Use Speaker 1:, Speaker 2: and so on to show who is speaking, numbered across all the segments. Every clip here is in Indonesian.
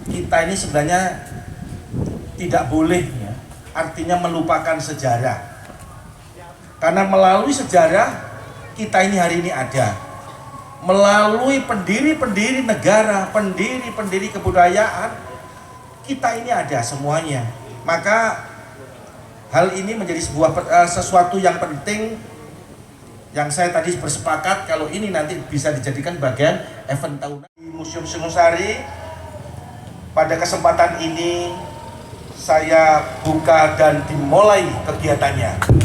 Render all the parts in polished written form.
Speaker 1: kita ini sebenarnya tidak boleh ya, artinya melupakan sejarah. Karena melalui sejarah kita ini hari ini ada. Melalui pendiri-pendiri negara, pendiri-pendiri kebudayaan, kita ini ada semuanya. Maka hal ini menjadi sesuatu yang penting yang saya tadi bersepakat kalau ini nanti bisa dijadikan bagian event tahunan di Museum Singosari. Pada kesempatan ini saya buka dan dimulai kegiatannya.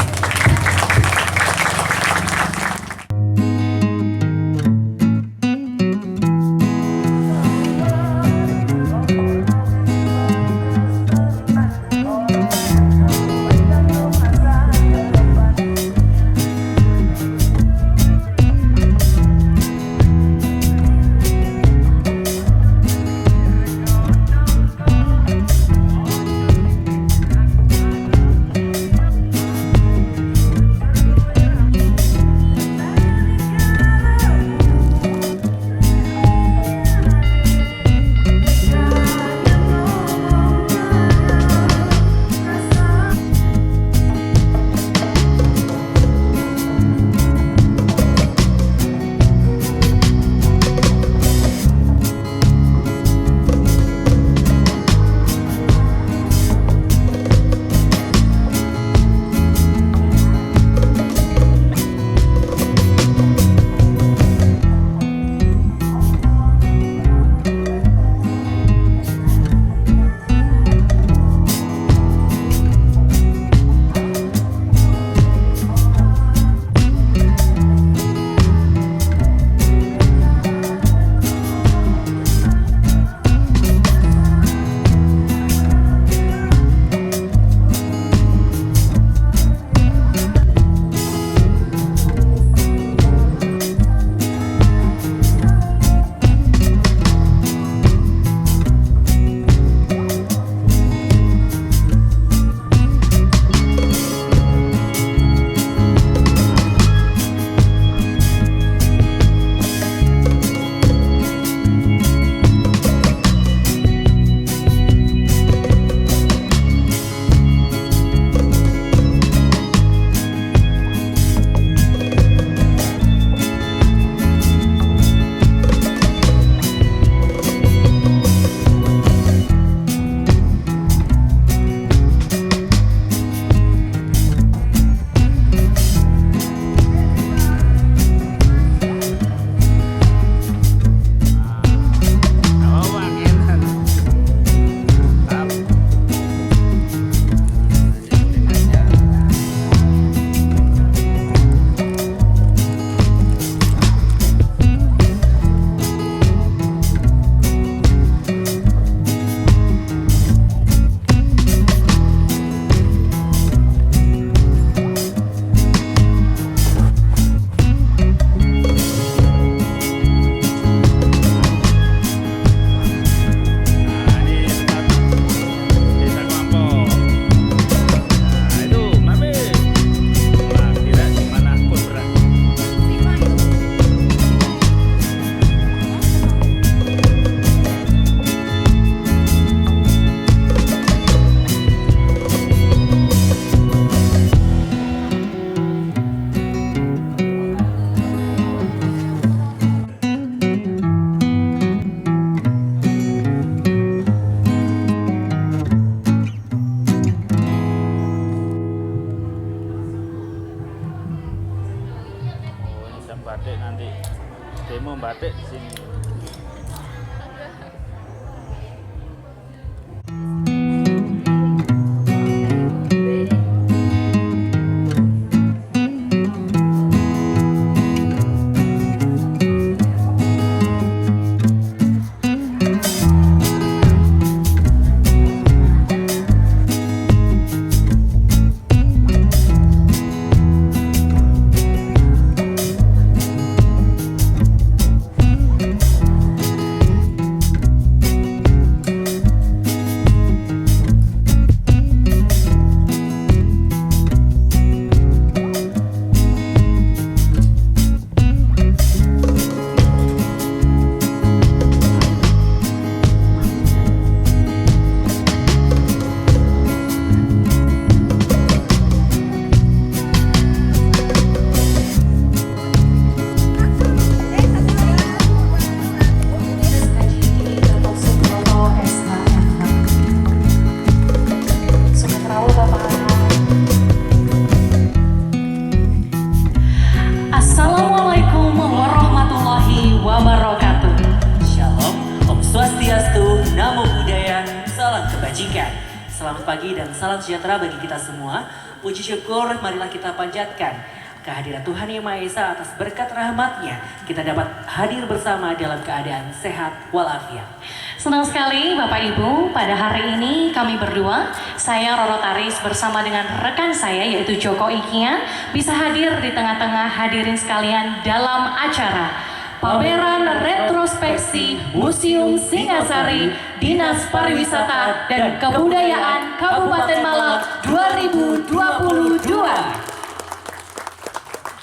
Speaker 2: Swastiastu, Namo Buddhaya, salam kebajikan. Selamat pagi dan salam sejahtera bagi kita semua. Puji syukur marilah kita panjatkan kehadiran Tuhan Yang Maha Esa atas berkat rahmat-Nya. Kita dapat hadir bersama dalam keadaan sehat walafiat.
Speaker 3: Senang sekali Bapak Ibu, pada hari ini kami berdua, saya Roro Taris bersama dengan rekan saya yaitu Joko Ikian, bisa hadir di tengah-tengah hadirin sekalian dalam acara Pameran Retrospeksi Museum Singasari Dinas Pariwisata dan Kebudayaan Kabupaten Malang 2022.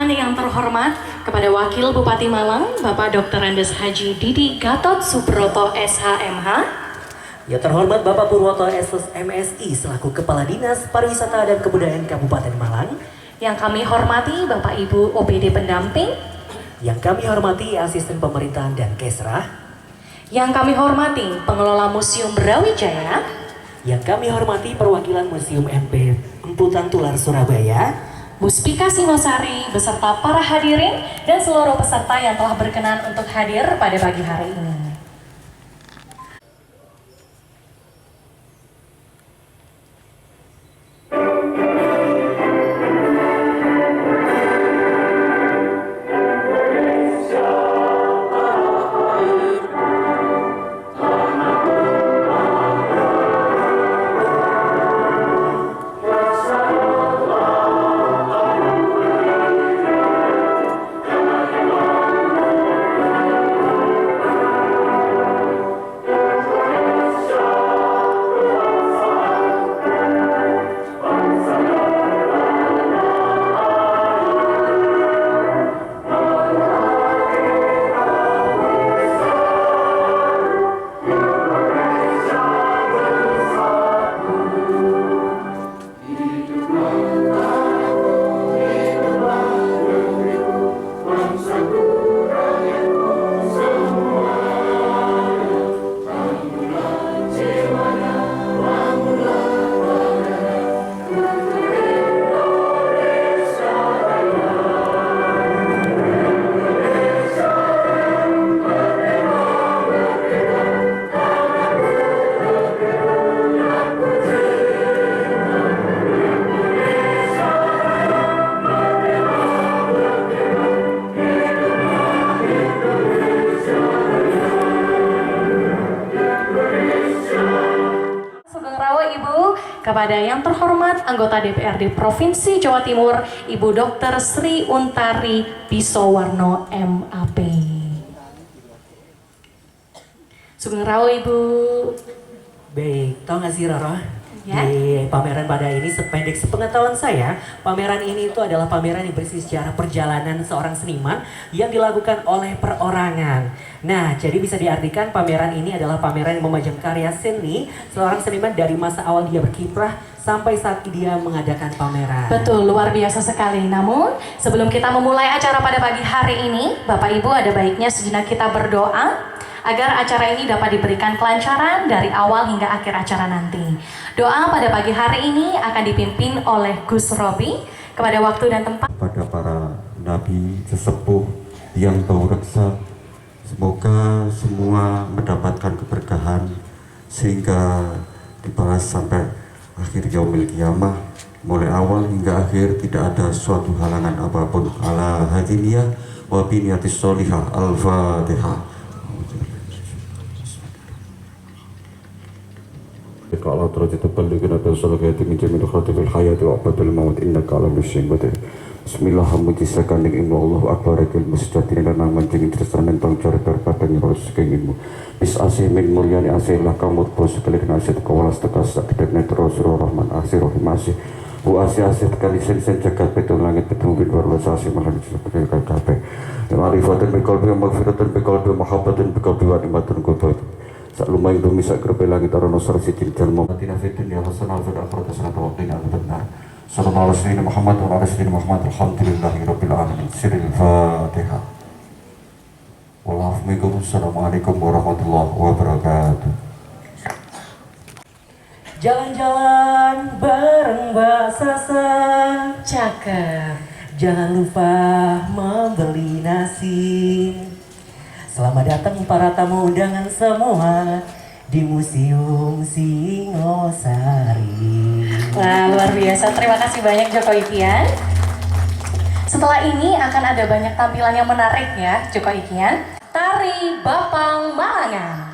Speaker 3: Yang terhormat kepada Wakil Bupati Malang, Bapak Dr. Andes Haji Didi Gatot Subroto SHMH.
Speaker 2: Yang terhormat Bapak Purwoto SS MSI selaku Kepala Dinas Pariwisata dan Kebudayaan Kabupaten Malang.
Speaker 3: Yang kami hormati Bapak Ibu OPD pendamping.
Speaker 2: Yang kami hormati Asisten Pemerintahan dan Kesra.
Speaker 3: Yang kami hormati Pengelola Museum Brawijaya.
Speaker 2: Yang kami hormati perwakilan Museum MP Emputan Tular Surabaya.
Speaker 3: Muspika Singosari beserta para hadirin dan seluruh peserta yang telah berkenan untuk hadir pada pagi hari ini. Kepada yang terhormat anggota DPRD Provinsi Jawa Timur, Ibu Dr. Sri Untari Bisowarno MAP. Sugeng Rawo Ibu.
Speaker 2: Baik, tau gak sih Roro?
Speaker 3: Ya.
Speaker 2: Di pameran pada ini sependek sepengetahuan saya, pameran ini itu adalah pameran yang berisi sejarah perjalanan seorang seniman yang dilakukan oleh perorangan. Nah, jadi bisa diartikan pameran ini adalah pameran yang memajang karya seni seorang seniman dari masa awal dia berkiprah sampai saat dia mengadakan pameran.
Speaker 3: Betul, luar biasa sekali. Namun, sebelum kita memulai acara pada pagi hari ini, Bapak Ibu ada baiknya sejenak kita berdoa agar acara ini dapat diberikan kelancaran dari awal hingga akhir acara nanti. Doa pada pagi hari ini akan dipimpin oleh Gus Robi. Kepada waktu dan tempat,
Speaker 4: kepada para nabi, sesepuh yang bau reksa, semoga semua mendapatkan keberkahan sehingga dibahas sampai akhir yaumil qiyamah, mulai awal hingga akhir tidak ada suatu halangan apapun. Ala hadiniyah wa biniyatis sholihah. Al-Fatihah. Allah terus تبلغنا بالصلاة من جميع خاطر الحياة وعبد الموت إنك على كل شيء قدير. Bismillah hamdi sakanding ilmu Allahu akbar akil mustajir dan manjing tersanan tangcar terpatang ros kengilmu. Bis asih min mulyani asih lah kamu bos kalik nasib kawalas tekas tidak netros rahman asih rahim asih. Bu asih asih kali sen jagat betul langit betul bin warlas asih malam seperti kafe. Ma'rifatan bi qalbi wa maghfiratan bi qalbi wa mahabbatan bi qalbi wa nikmatun qulbat. Lumai dumi sak kerpe langit arono sarsi cincan mau tina fitin ya hasanah fil akhirat hasanah wa qina adzabannar. Sallallahu alaihi Muhammad wa ala sayyidina Muhammad alhamdulillahirabbil alamin. Siril Fatihah. Wassalamualaikum warahmatullahi wabarakatuh.
Speaker 2: Jalan-jalan bareng Mbak Sasa.
Speaker 3: cakep.
Speaker 2: Jangan lupa membeli nasi. Selamat datang para tamu undangan semua. di Museum Singosari.
Speaker 3: Wah, luar biasa. Terima kasih banyak Joko Ikian. Setelah ini akan ada banyak tampilan yang menarik ya, Joko Ikian. Tari Bapang Malangan.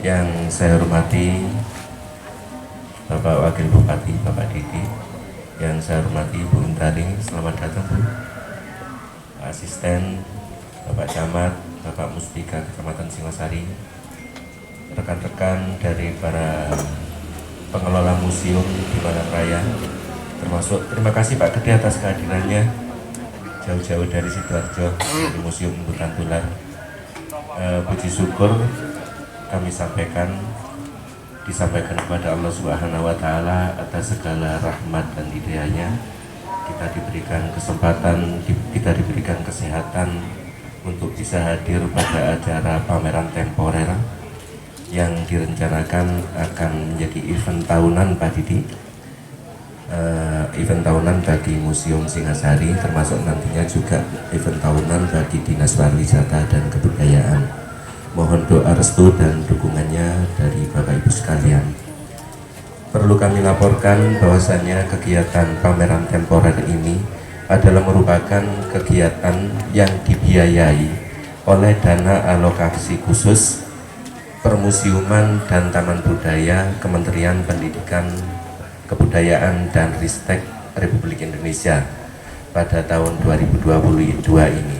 Speaker 5: Yang saya hormati Bapak Wakil Bupati, Bapak Didi. Yang saya hormati Bu Intaling, selamat datang Bu. Asisten Bapak Camat, Bapak Mustika Kecamatan Singosari, rekan-rekan dari para pengelola museum di Malang Raya, termasuk terima kasih Pak Gede atas kehadirannya jauh-jauh dari Sidoarjo di Museum Hutan Tular. Puji syukur kami sampaikan disampaikan kepada Allah Subhanahu wa taala atas segala rahmat dan hidayahnya. Kita diberikan kesempatan, kita diberikan kesehatan untuk bisa hadir pada acara pameran temporer yang direncanakan akan menjadi event tahunan Pak Didi. Event tahunan bagi Museum Singasari, termasuk nantinya juga event tahunan bagi Dinas Pariwisata dan Kebudayaan. Mohon doa restu dan dukungannya dari Bapak Ibu sekalian. Perlu kami laporkan bahwasannya kegiatan pameran temporer ini adalah merupakan kegiatan yang dibiayai oleh dana alokasi khusus Permusiuman dan Taman Budaya Kementerian Pendidikan, Kebudayaan dan Ristek Republik Indonesia pada tahun 2022 ini.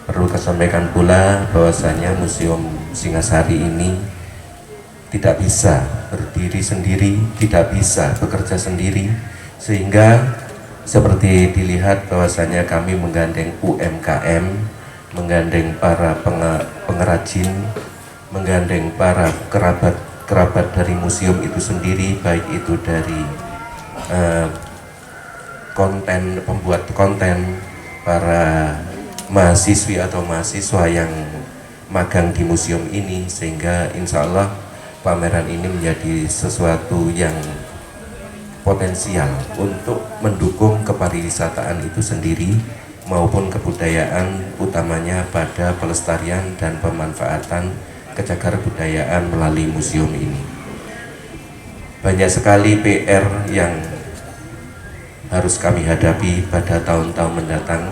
Speaker 5: Perlu kesampaikan pula bahwasanya Museum Singasari ini tidak bisa berdiri sendiri, tidak bisa bekerja sendiri, sehingga seperti dilihat bahwasanya kami menggandeng UMKM, menggandeng para pengrajin, menggandeng para kerabat dari museum itu sendiri, baik itu dari pembuat konten, para mahasiswi atau mahasiswa yang magang di museum ini, sehingga insya Allah pameran ini menjadi sesuatu yang potensial untuk mendukung kepariwisataan itu sendiri maupun kebudayaan, utamanya pada pelestarian dan pemanfaatan kecagar budayaan melalui museum ini. Banyak sekali PR yang harus kami hadapi pada tahun-tahun mendatang,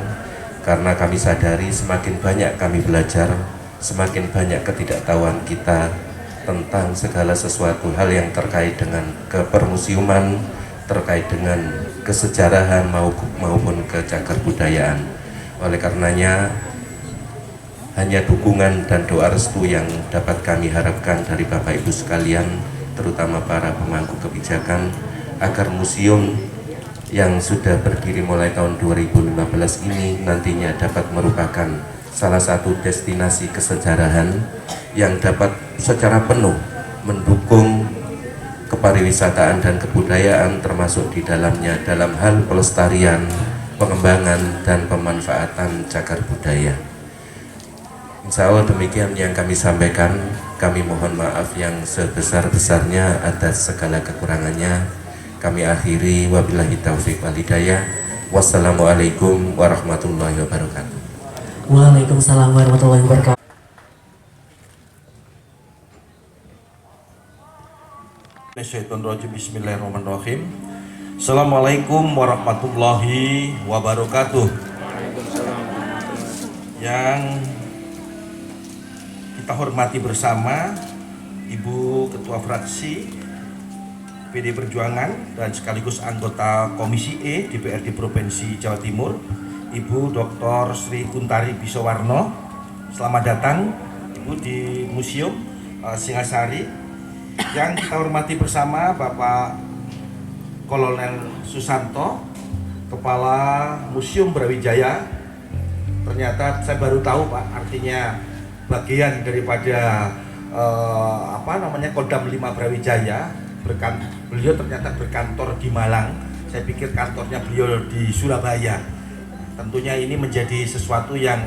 Speaker 5: karena kami sadari semakin banyak kami belajar, semakin banyak ketidaktahuan kita tentang segala sesuatu hal yang terkait dengan kepermusiuman, terkait dengan kesejarahan maupun kecagar budayaan. Oleh karenanya, hanya dukungan dan doa restu yang dapat kami harapkan dari Bapak Ibu sekalian, terutama para pemangku kebijakan, agar museum yang sudah berdiri mulai tahun 2015 ini nantinya dapat merupakan salah satu destinasi kesejarahan yang dapat secara penuh mendukung kepariwisataan dan kebudayaan, termasuk di dalamnya dalam hal pelestarian, pengembangan, dan pemanfaatan cagar budaya. Insya Allah demikian yang kami sampaikan. Kami mohon maaf yang sebesar-besarnya atas segala kekurangannya. Kami akhiri, wabillahi taufiq wal hidayah. Wassalamualaikum warahmatullahi wabarakatuh.
Speaker 2: Waalaikumsalam warahmatullahi wabarakatuh.
Speaker 1: Bismillahirrahmanirrahim. Assalamualaikum warahmatullahi wabarakatuh. Yang kita hormati bersama Ibu Ketua Fraksi PD Perjuangan dan sekaligus anggota Komisi E DPRD Provinsi Jawa Timur, Ibu Dr. Sri Kuntari Bisowarno. Selamat datang Ibu di Museum Singasari. Yang kita hormati bersama Bapak Kolonel Susanto, Kepala Museum Brawijaya. Ternyata saya baru tahu Pak, artinya bagian daripada Kodam 5 Brawijaya. Beliau ternyata berkantor di Malang. Saya pikir kantornya beliau di Surabaya. Tentunya ini menjadi sesuatu yang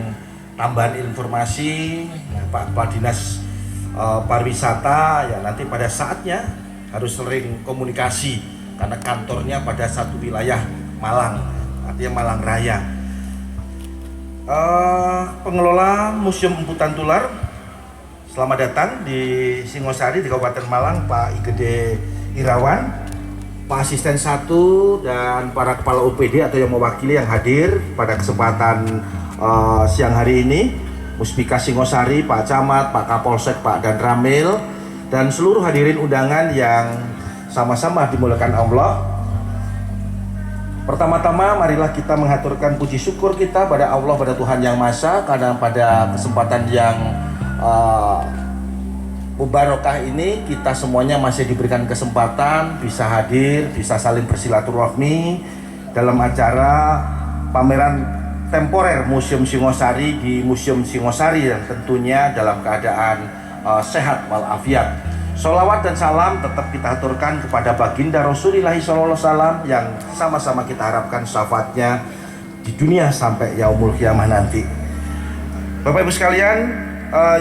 Speaker 1: tambahan informasi. Pak Dinas Pariwisata ya nanti pada saatnya harus sering komunikasi, karena kantornya pada satu wilayah Malang, artinya Malang Raya. Pengelola Museum Empu Tantular, selamat datang di Singosari di Kabupaten Malang, Pak Igede Irawan, Pak Asisten 1 dan para kepala OPD atau yang mewakili yang hadir pada kesempatan siang hari ini, Muspika Singosari, Pak Camat, Pak Kapolsek, Pak Dan Ramil, dan seluruh hadirin undangan yang sama-sama dimuliakan Allah. Pertama-tama marilah kita mengaturkan puji syukur kita pada Allah, pada Tuhan Yang Maha Esa, karena pada kesempatan yang mubarakah ini kita semuanya masih diberikan kesempatan bisa hadir, bisa saling bersilaturahmi dalam acara pameran temporer Museum Singosari di Museum Singosari, dan tentunya dalam keadaan sehat walafiat. Sholawat dan salam tetap kita aturkan kepada baginda Rasulullah SAW yang sama-sama kita harapkan syafaatnya di dunia sampai yaumul kiamah nanti. Bapak Ibu sekalian,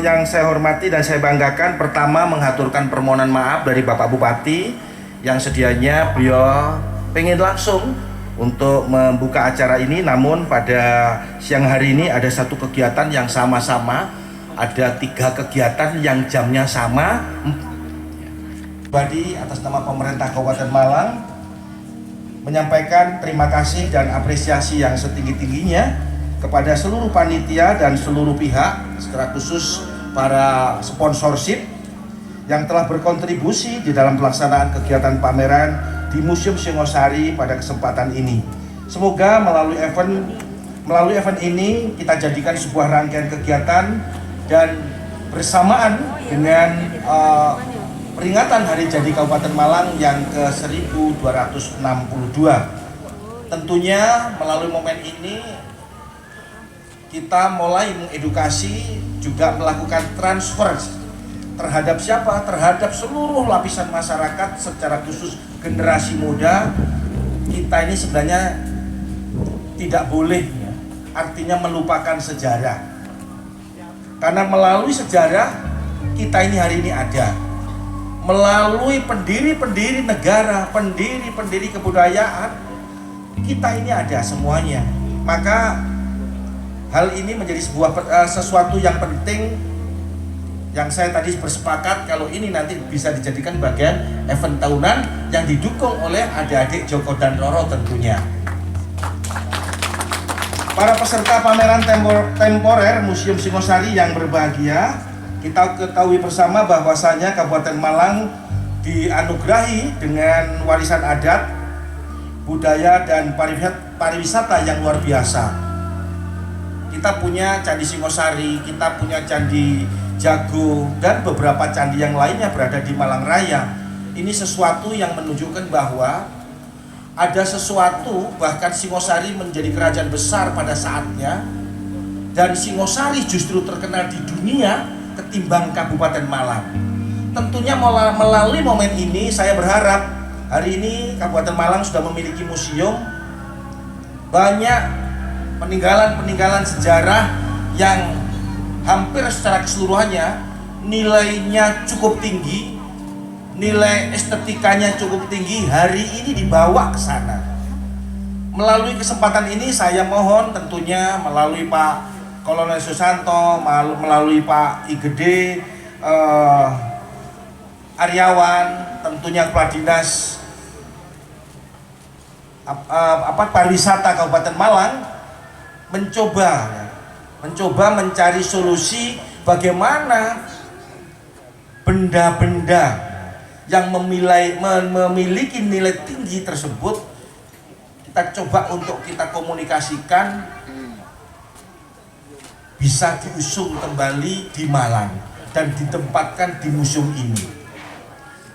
Speaker 1: yang saya hormati dan saya banggakan, pertama mengaturkan permohonan maaf dari Bapak Bupati yang sedianya beliau pengen langsung untuk membuka acara ini, namun pada siang hari ini ada satu kegiatan yang sama-sama, ada 3 kegiatan yang jamnya sama. Pribadi atas nama pemerintah Kabupaten Malang menyampaikan terima kasih dan apresiasi yang setinggi-tingginya kepada seluruh panitia dan seluruh pihak, secara khusus para sponsorship yang telah berkontribusi di dalam pelaksanaan kegiatan pameran di Museum Singosari pada kesempatan ini. Semoga melalui event ini kita jadikan sebuah rangkaian kegiatan dan bersamaan dengan peringatan Hari Jadi Kabupaten Malang yang ke-1262. Tentunya melalui momen ini kita mulai mengedukasi, juga melakukan transfer terhadap siapa? Terhadap seluruh lapisan masyarakat, secara khusus generasi muda. Kita ini sebenarnya tidak boleh artinya melupakan sejarah, karena melalui sejarah kita ini hari ini ada, melalui pendiri-pendiri negara, pendiri-pendiri kebudayaan, kita ini ada semuanya. Maka hal ini menjadi sebuah sesuatu yang penting, yang saya tadi bersepakat kalau ini nanti bisa dijadikan bagian event tahunan yang didukung oleh adik-adik Joko dan Roro tentunya. Para peserta pameran temporer Museum Singosari yang berbahagia, kita ketahui bersama bahwasanya Kabupaten Malang dianugerahi dengan warisan adat, budaya dan pariwisata yang luar biasa. Kita punya Candi Singosari, kita punya Candi Jago, dan beberapa candi yang lainnya berada di Malang Raya. Ini sesuatu yang menunjukkan bahwa ada sesuatu, bahkan Singosari menjadi kerajaan besar pada saatnya, dan Singosari justru terkenal di dunia ketimbang Kabupaten Malang. Tentunya melalui momen ini saya berharap hari ini Kabupaten Malang sudah memiliki museum, banyak peninggalan-peninggalan sejarah yang hampir secara keseluruhannya nilainya cukup tinggi, nilai estetikanya cukup tinggi, hari ini dibawa ke sana. Melalui kesempatan ini saya mohon tentunya melalui Pak Kolonel Susanto, melalui Pak Igede Aryawan, tentunya Kepala Dinas Pariwisata Kabupaten Malang mencoba mencari solusi bagaimana benda-benda yang memiliki nilai tinggi tersebut kita coba untuk kita komunikasikan bisa diusung kembali di Malang dan ditempatkan di museum ini.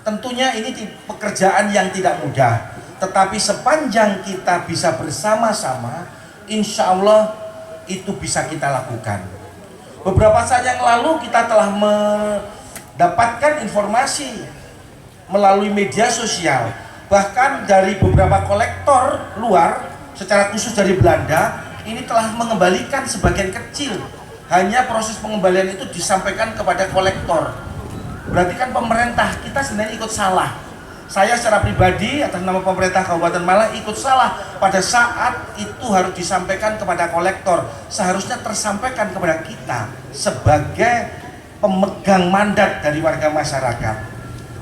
Speaker 1: Tentunya ini pekerjaan yang tidak mudah, tetapi sepanjang kita bisa bersama-sama, insya Allah itu bisa kita lakukan. Beberapa saat yang lalu kita telah mendapatkan informasi melalui media sosial, bahkan dari beberapa kolektor luar, secara khusus dari Belanda, ini telah mengembalikan sebagian kecil. Hanya proses pengembalian itu disampaikan kepada kolektor. Berarti kan pemerintah kita sebenarnya ikut salah. Saya secara pribadi atas nama pemerintah Kabupaten Malang ikut salah pada saat itu harus disampaikan kepada kolektor. Seharusnya tersampaikan kepada kita sebagai pemegang mandat dari warga masyarakat.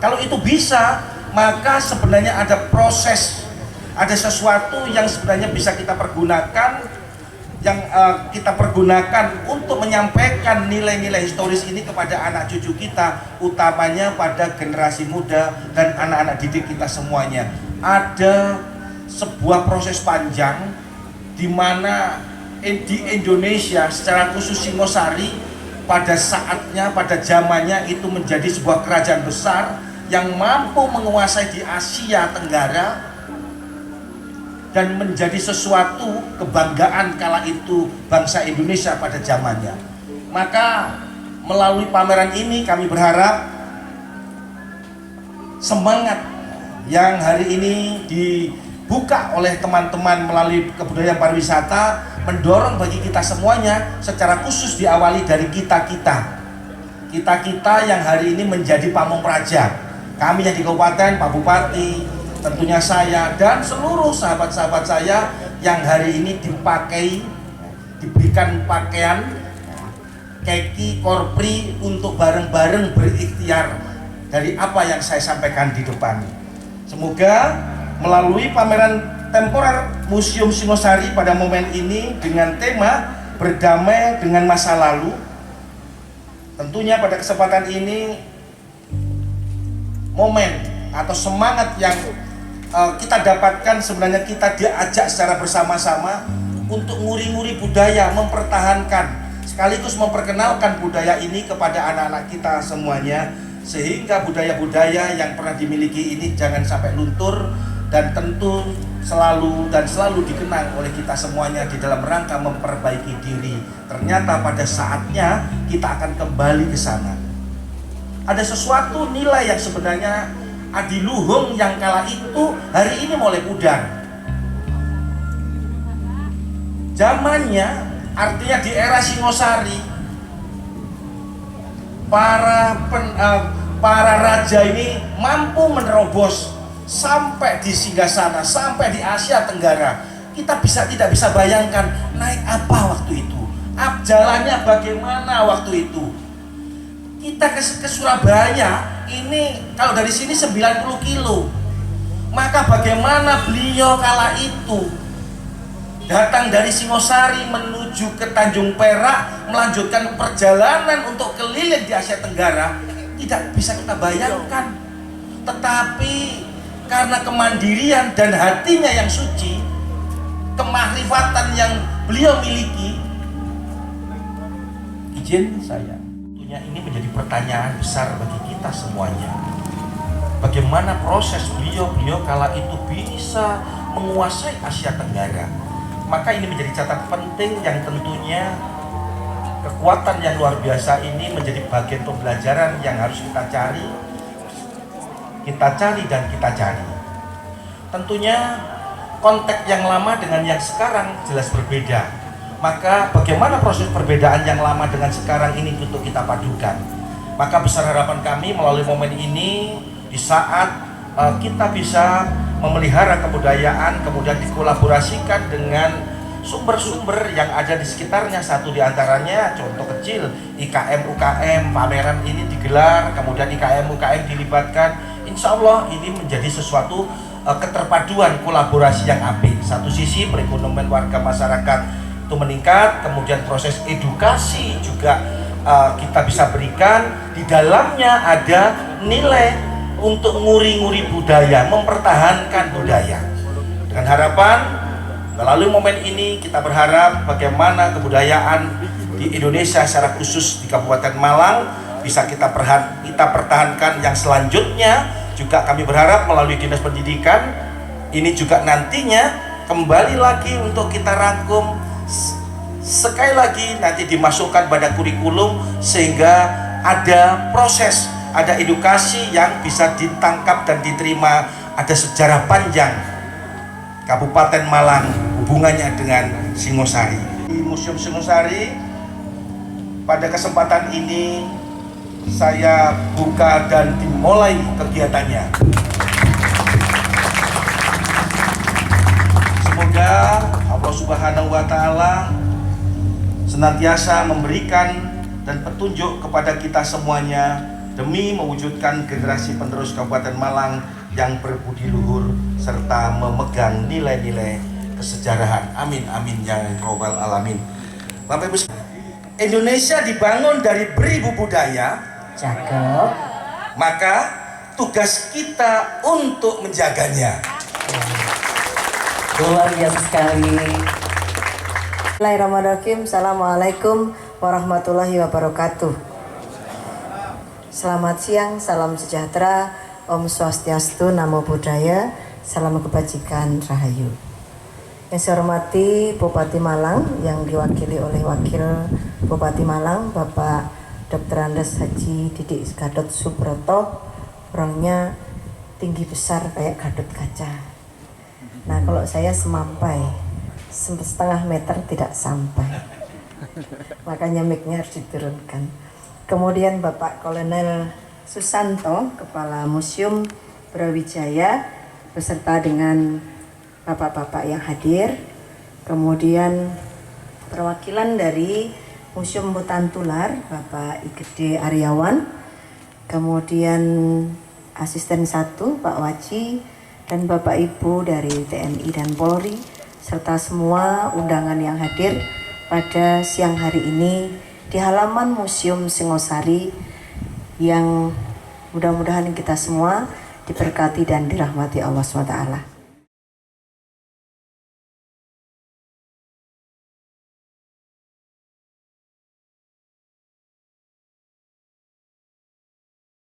Speaker 1: Kalau itu bisa, maka sebenarnya ada proses, ada sesuatu yang sebenarnya bisa kita pergunakan, untuk menyampaikan nilai-nilai historis ini kepada anak cucu kita, utamanya pada generasi muda dan anak-anak didik kita semuanya. Ada sebuah proses panjang di mana di Indonesia, secara khusus Singosari, pada saatnya, pada zamannya itu menjadi sebuah kerajaan besar yang mampu menguasai di Asia Tenggara dan menjadi sesuatu kebanggaan kala itu bangsa Indonesia pada zamannya. Maka melalui pameran ini kami berharap semangat yang hari ini dibuka oleh teman-teman melalui kebudayaan pariwisata, mendorong bagi kita semuanya, secara khusus diawali dari kita-kita yang hari ini menjadi pamong praja. Kami yang di kabupaten, Pak Bupati, tentunya saya dan seluruh sahabat-sahabat saya yang hari ini diberikan pakaian keki korpri untuk bareng-bareng berikhtiar dari apa yang saya sampaikan di depan. Semoga melalui pameran temporer Museum Singosari pada momen ini dengan tema berdamai dengan masa lalu, tentunya pada kesempatan ini momen atau semangat yang kita dapatkan, sebenarnya kita diajak secara bersama-sama untuk nguri-nguri budaya, mempertahankan sekaligus memperkenalkan budaya ini kepada anak-anak kita semuanya, sehingga budaya-budaya yang pernah dimiliki ini jangan sampai luntur dan tentu selalu dikenang oleh kita semuanya di dalam rangka memperbaiki diri. Ternyata pada saatnya kita akan kembali ke sana. Ada sesuatu nilai yang sebenarnya adiluhung yang kala itu hari ini mulai pudar. Zamannya, artinya di era Singosari, para raja ini mampu menerobos sampai di Singgasana, sampai di Asia Tenggara. Kita tidak bisa bayangkan naik apa waktu itu, jalannya bagaimana waktu itu. Kita ke Surabaya ini kalau dari sini 90 kilo, maka bagaimana beliau kala itu datang dari Singosari menuju ke Tanjung Perak, melanjutkan perjalanan untuk keliling di Asia Tenggara, tidak bisa kita bayangkan. Tetapi karena kemandirian dan hatinya yang suci, kemahrifatan yang beliau miliki, izin saya, tentunya ini menjadi pertanyaan besar bagi kita semuanya. Bagaimana proses beliau kala itu bisa menguasai Asia Tenggara? Maka ini menjadi catatan penting yang tentunya kekuatan yang luar biasa ini menjadi bagian pembelajaran yang harus kita cari dan kita cari. Tentunya konteks yang lama dengan yang sekarang jelas berbeda. Maka bagaimana proses perbedaan yang lama dengan sekarang ini untuk kita padukan. Maka besar harapan kami melalui momen ini, di saat kita bisa memelihara kebudayaan, kemudian dikolaborasikan dengan sumber-sumber yang ada di sekitarnya. Satu diantaranya contoh kecil IKM UKM, pameran ini digelar, kemudian IKM UKM dilibatkan. Insya Allah ini menjadi sesuatu keterpaduan kolaborasi yang apik. Satu sisi perekonomian warga masyarakat itu meningkat, kemudian proses edukasi juga kita bisa berikan. Di dalamnya ada nilai untuk nguri-nguri budaya, mempertahankan budaya. Dengan harapan melalui momen ini kita berharap bagaimana kebudayaan di Indonesia secara khusus di Kabupaten Malang bisa kita pertahankan. Yang selanjutnya juga kami berharap melalui Dinas Pendidikan ini juga nantinya kembali lagi untuk kita rangkum sekali lagi, nanti dimasukkan pada kurikulum sehingga ada proses, ada edukasi yang bisa ditangkap dan diterima. Ada sejarah panjang Kabupaten Malang hubungannya dengan Singosari. Di Museum Singosari pada kesempatan ini saya buka dan dimulai kegiatannya. Semoga Allah Subhanahu wa Ta'ala senantiasa memberikan dan petunjuk kepada kita semuanya demi mewujudkan generasi penerus Kabupaten Malang yang berbudi luhur serta memegang nilai-nilai kesejarahan. Amin amin ya robbal alamin. Bapak Ibu, Indonesia dibangun dari beribu budaya.
Speaker 2: Cakep.
Speaker 1: Maka tugas kita untuk menjaganya.
Speaker 2: Luar biasa sekali.
Speaker 6: Bismillahirrahmanirrahim. Assalamualaikum warahmatullahi wabarakatuh. Selamat siang, salam sejahtera, Om Swastiastu, Namo Buddhaya, salam kebajikan, Rahayu. Yang saya hormati Bupati Malang yang diwakili oleh Wakil Bupati Malang Bapak Dr. Andes Haji Didik Gadot Subroto, orangnya tinggi besar kayak Gatot Kaca. Nah kalau saya semampai, setengah meter tidak sampai. Makanya mic-nya harus diturunkan. Kemudian Bapak Kolonel Susanto, Kepala Museum Brawijaya, beserta dengan bapak-bapak yang hadir. Kemudian perwakilan dari Museum Hutan Tular, Bapak Igede Aryawan. Kemudian Asisten 1, Pak Waji, dan Bapak Ibu dari TNI dan Polri, serta semua undangan yang hadir pada siang hari ini di halaman Museum Singosari, yang mudah-mudahan kita semua diberkati dan dirahmati Allah SWT.